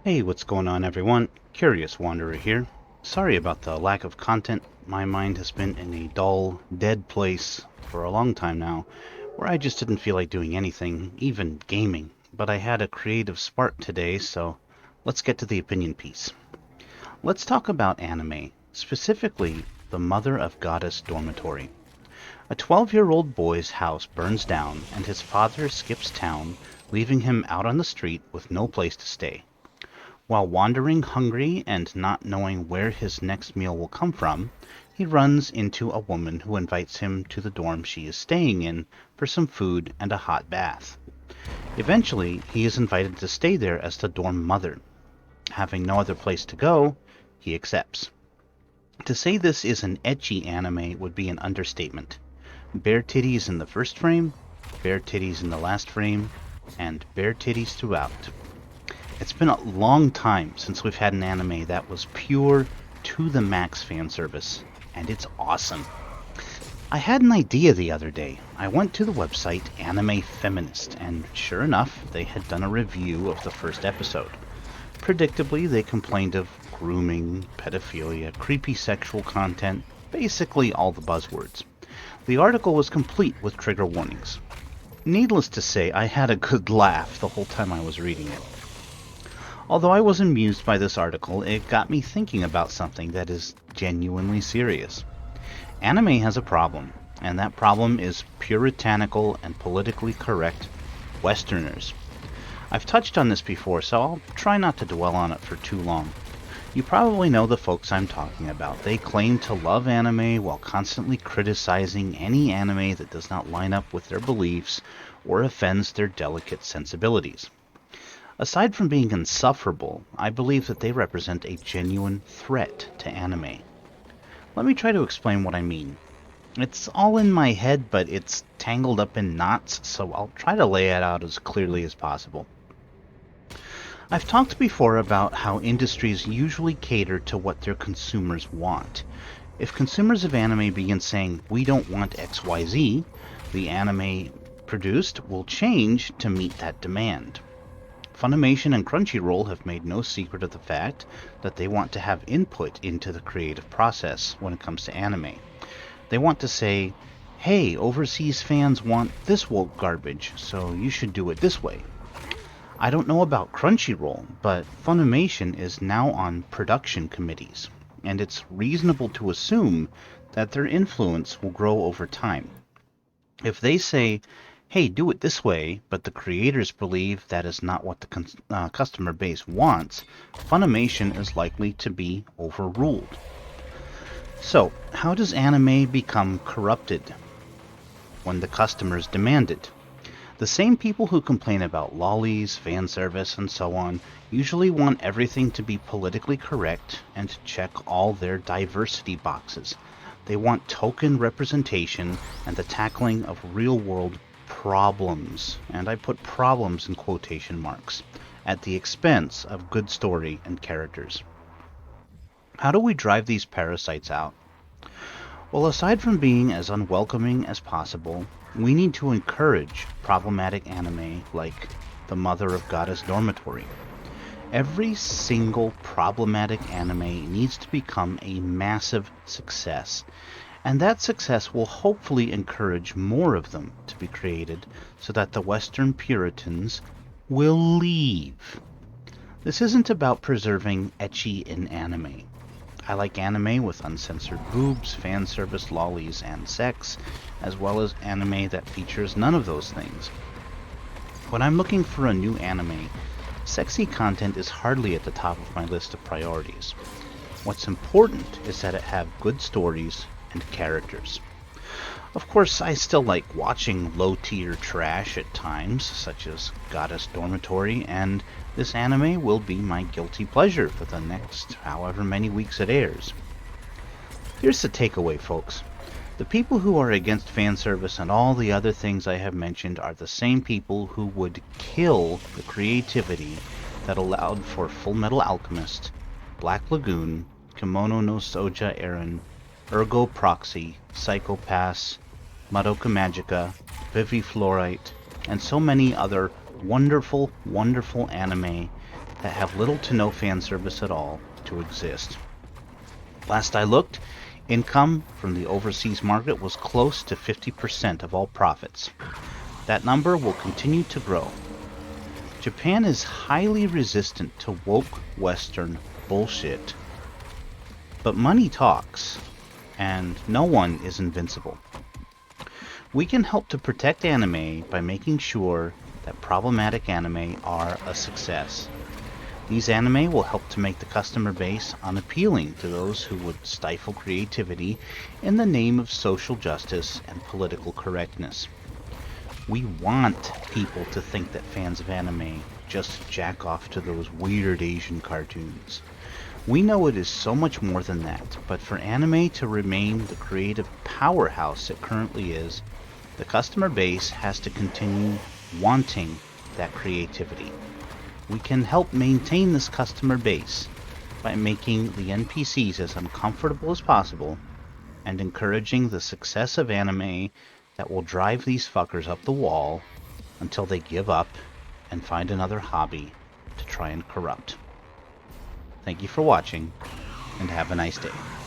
Hey, what's going on, everyone? Curious Wanderer here. Sorry about the lack of content. My mind has been in a dull, dead place for a long time now, where I just didn't feel like doing anything, even gaming. But I had a creative spark today, so let's get to the opinion piece. Let's talk about anime, specifically the Mother of Goddess Dormitory. A 12-year-old boy's house burns down, and his father skips town, leaving him out on the street with no place to stay. While wandering hungry and not knowing where his next meal will come from, he runs into a woman who invites him to the dorm she is staying in for some food and a hot bath. Eventually, he is invited to stay there as the dorm mother. Having no other place to go, he accepts. To say this is an ecchi anime would be an understatement. Bare titties in the first frame, bare titties in the last frame, and bare titties throughout. It's been a long time since we've had an anime that was pure to the max fan service, and it's awesome. I had an idea the other day. I went to the website Anime Feminist, and sure enough, they had done a review of the first episode. Predictably, they complained of grooming, pedophilia, creepy sexual content, basically all the buzzwords. The article was complete with trigger warnings. Needless to say, I had a good laugh the whole time I was reading it. Although I was amused by this article, it got me thinking about something that is genuinely serious. Anime has a problem, and that problem is puritanical and politically correct Westerners. I've touched on this before, so I'll try not to dwell on it for too long. You probably know the folks I'm talking about. They claim to love anime while constantly criticizing any anime that does not line up with their beliefs or offends their delicate sensibilities. Aside from being insufferable, I believe that they represent a genuine threat to anime. Let me try to explain what I mean. It's all in my head, but it's tangled up in knots, so I'll try to lay it out as clearly as possible. I've talked before about how industries usually cater to what their consumers want. If consumers of anime begin saying, "We don't want XYZ," the anime produced will change to meet that demand. Funimation and Crunchyroll have made no secret of the fact that they want to have input into the creative process when it comes to anime. They want to say, "Hey, overseas fans want this woke garbage, so you should do it this way." I don't know about Crunchyroll, but Funimation is now on production committees, and it's reasonable to assume that their influence will grow over time. If they say, "Hey, do it this way," but the creators believe that is not what the customer base wants, Funimation is likely to be overruled. So, how does anime become corrupted? When the customers demand it. The same people who complain about lollies, fan service, and so on usually want everything to be politically correct and check all their diversity boxes. They want token representation and the tackling of real-world problems, and I put problems in quotation marks, at the expense of good story and characters. How do we drive these parasites out? Well, aside from being as unwelcoming as possible, we need to encourage problematic anime like The Mother of Goddess Dormitory. Every single problematic anime needs to become a massive success, and that success will hopefully encourage more of them to be created so that the Western Puritans will leave. This isn't about preserving ecchi in anime. I like anime with uncensored boobs, fan service, lollies, and sex, as well as anime that features none of those things. When I'm looking for a new anime, sexy content is hardly at the top of my list of priorities. What's important is that it have good stories and characters. Of course, I still like watching low-tier trash at times, such as Goddess Dormitory, and this anime will be my guilty pleasure for the next however many weeks it airs. Here's the takeaway, folks. The people who are against fan service and all the other things I have mentioned are the same people who would kill the creativity that allowed for Full Metal Alchemist, Black Lagoon, Kimono no Soja Eren, Ergo Proxy, Psycho Pass, Madoka Magica, Viviflorite, and so many other wonderful, wonderful anime that have little to no fan service at all to exist. Last I looked, income from the overseas market was close to 50% of all profits. That number will continue to grow. Japan is highly resistant to woke Western bullshit. But money talks, and no one is invincible. We can help to protect anime by making sure that problematic anime are a success. These anime will help to make the customer base unappealing to those who would stifle creativity in the name of social justice and political correctness. We want people to think that fans of anime just jack off to those weird Asian cartoons. We know it is so much more than that, but for anime to remain the creative powerhouse it currently is, the customer base has to continue wanting that creativity. We can help maintain this customer base by making the NPCs as uncomfortable as possible and encouraging the success of anime that will drive these fuckers up the wall until they give up and find another hobby to try and corrupt. Thank you for watching, and have a nice day.